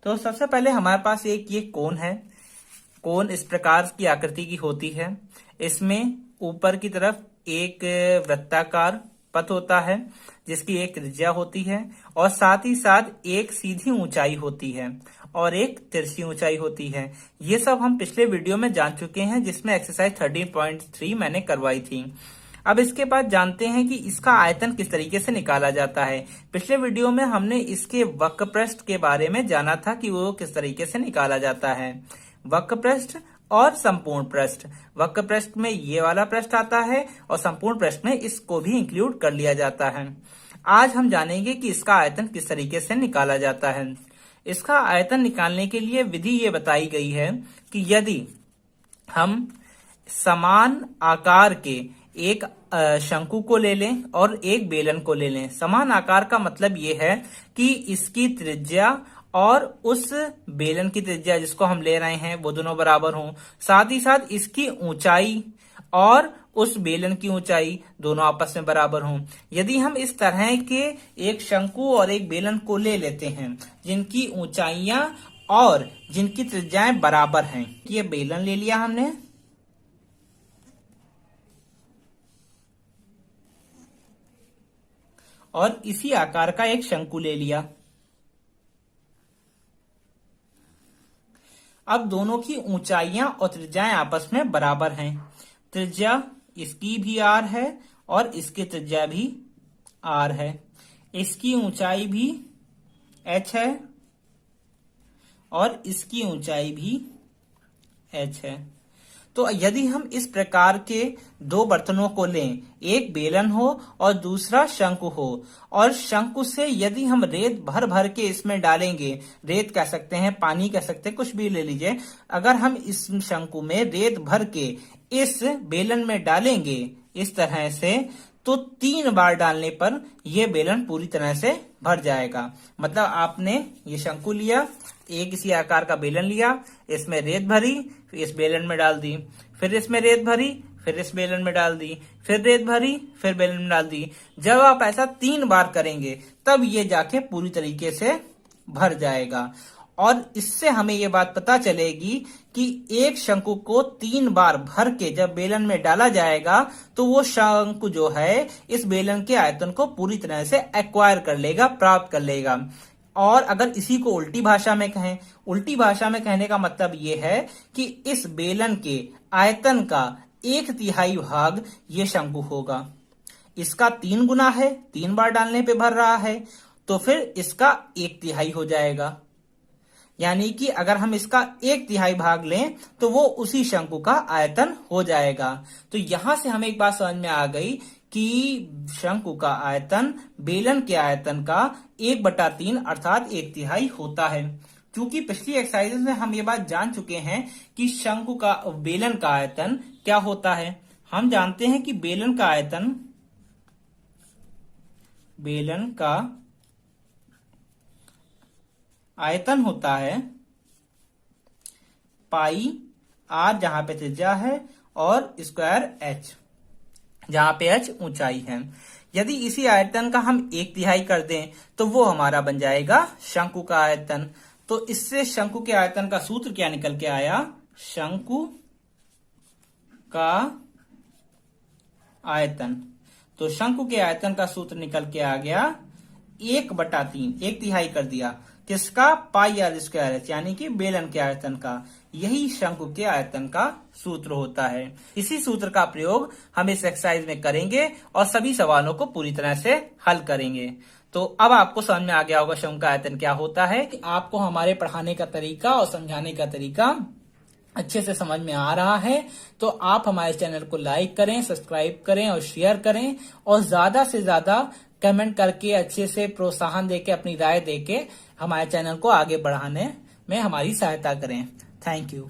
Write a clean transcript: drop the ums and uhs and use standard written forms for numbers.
तो सबसे पहले हमारे पास एक ये कोन है। कोन इस प्रकार की आकृति की होती है। इसमें ऊपर की तरफ एक वृत्ताकार पथ होता है जिसकी एक त्रिज्या होती है और साथ ही साथ एक सीधी ऊंचाई होती है और एक तिरछी ऊंचाई होती है। ये सब हम पिछले वीडियो में जान चुके हैं जिसमें एक्सरसाइज 13.3 मैंने करवाई थी। अब इसके बाद जानते हैं कि इसका आयतन किस तरीके से निकाला जाता है। पिछले वीडियो में हमने इसके वक्रपृष्ठ के बारे में जाना था कि वो किस तरीके से निकाला जाता है। वक्रपृष्ठ और संपूर्ण पृष्ठ। वक्रपृष्ठ में ये वाला पृष्ठ आता है और संपूर्ण पृष्ठ में इसको भी इंक्लूड कर लिया जाता है। आज हम जानेंगे कि इसका आयतन किस तरीके से निकाला जाता है। इसका आयतन निकालने के लिए विधि ये बताई गई है कि यदि हम समान आकार के एक शंकु को ले लें और एक बेलन को ले लें। समान आकार का मतलब ये है कि इसकी त्रिज्या और उस बेलन की त्रिज्या जिसको हम ले रहे हैं वो दोनों बराबर हों। साथ ही साथ इसकी ऊंचाई और उस बेलन की ऊंचाई दोनों आपस में बराबर हों। यदि हम इस तरह के एक शंकु और एक बेलन को ले लेते हैं जिनकी ऊंचाइयां और जिनकी त्रिज्याएं बराबर हैं। ये बेलन ले लिया हमने और इसी आकार का एक शंकु ले लिया। अब दोनों की ऊंचाइयां और त्रिज्याएं आपस में बराबर हैं। त्रिज्या इसकी भी r है और इसकी त्रिज्या भी r है। इसकी ऊंचाई भी h है और इसकी ऊंचाई भी h है। तो यदि हम इस प्रकार के दो बर्तनों को लें, एक बेलन हो और दूसरा शंकु हो, और शंकु से यदि हम रेत भर भर के इसमें डालेंगे, रेत कह सकते हैं, पानी कह सकते हैं, कुछ भी ले लीजिए। अगर हम इस शंकु में रेत भर के इस बेलन में डालेंगे इस तरह से, तो 3 बार डालने पर यह बेलन पूरी तरह से भर जाएगा। मतलब आपने ये शंकु लिया, एक इसी आकार का बेलन लिया, इसमें रेत भरी, फिर इस बेलन में डाल दी, फिर इसमें रेत भरी, फिर इस बेलन में डाल दी, फिर रेत भरी, फिर बेलन में डाल दी। जब आप ऐसा 3 बार करेंगे तब ये जाके पूरी तरीके से भर जाएगा। और इससे हमें ये बात पता चलेगी कि एक शंकु को 3 बार भर के जब बेलन में डाला जाएगा तो वो शंकु जो है इस बेलन के आयतन को पूरी तरह से एक्वायर कर लेगा, प्राप्त कर लेगा। और अगर इसी को उल्टी भाषा में कहें, उल्टी भाषा में कहने का मतलब ये है कि इस बेलन के आयतन का 1/3 भाग ये शंकु होगा। इसका 3 गुना है, 3 बार डालने पे भर रहा है, तो फिर इसका 1/3 हो जाएगा। यानी कि अगर हम इसका 1/3 भाग लें तो वो उसी शंकु का आयतन हो जाएगा। तो यहां से हमें एक बात समझ में आ गई कि शंकु का आयतन बेलन के आयतन का 1/3 अर्थात 1/3 होता है। क्योंकि पिछली एक्सरसाइज में हम ये बात जान चुके हैं कि शंकु का बेलन का आयतन क्या होता है। हम जानते हैं कि बेलन का आयतन होता है पाई r जहां पे त्रिज्या है और स्क्वायर h जहां पे h ऊंचाई है। यदि इसी आयतन का हम 1/3 कर दें तो वो हमारा बन जाएगा शंकु का आयतन। तो इससे शंकु के आयतन का सूत्र क्या निकल के आया? शंकु का आयतन। तो शंकु के आयतन का सूत्र निकल के आ गया 1/3, 1/3 कर दिया किसका? पाई r स्क्वायर h, यानी कि बेलन के आयतन का। यही शंकु के आयतन का सूत्र होता है। इसी सूत्र का प्रयोग हम इस एक्सरसाइज में करेंगे और सभी सवालों को पूरी तरह से हल करेंगे। तो अब आपको समझ में आ गया होगा शंकु का आयतन क्या होता है। कि आपको हमारे पढ़ाने का तरीका और समझाने का तरीका अच्छे से समझ में आ रहा है तो आप हमारे चैनल को लाइक करें, सब्सक्राइब करें और शेयर करें और ज्यादा से ज्यादा कमेंट करके अच्छे से प्रोत्साहन देके, अपनी राय देके हमारे चैनल को आगे बढ़ाने में हमारी सहायता करें। Thank you.